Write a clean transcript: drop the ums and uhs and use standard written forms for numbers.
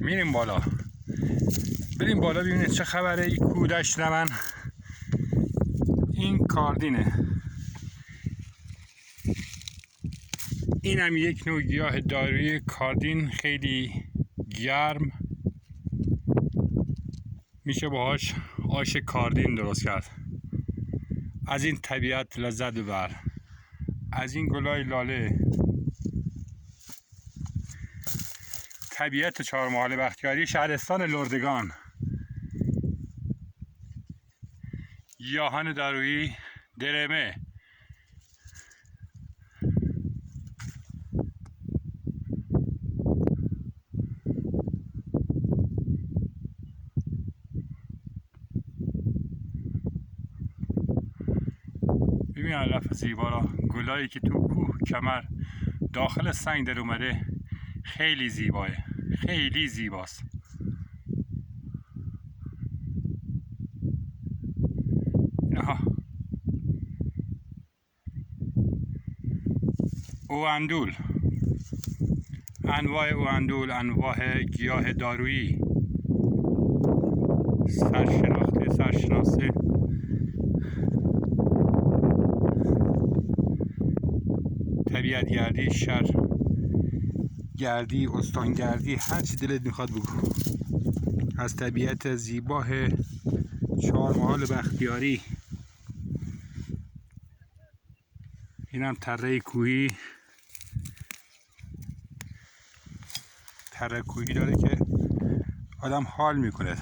میریم بالا، بریم بالا ببینید چه خبره. این کودشت من، این کاردینه. این هم یک نوع گیاه دارویی کاردین، خیلی گرم میشه باهاش آش کاردین درست کرد. از این طبیعت لذت ببر، از این گلای لاله. طبیعت چهارمحال بختیاری، شهرستان لردگان. گیاهان دارویی، درمه. ببین علف زیبا را، گلایی که تو کوه کمر داخل سنگ در اومده. خیلی زیباه، خیلی زیباست. اینها اواندول، انواع اواندول، انواع گیاه دارویی. سرشناسه طبیعت گردی، شهر گردی، استان گردی، هر چی دلت میخواد بگو. از طبیعت زیباه چهارمحال بختیاری. اینم تره کوهی، تره کوهی داره که آدم حال میکنه.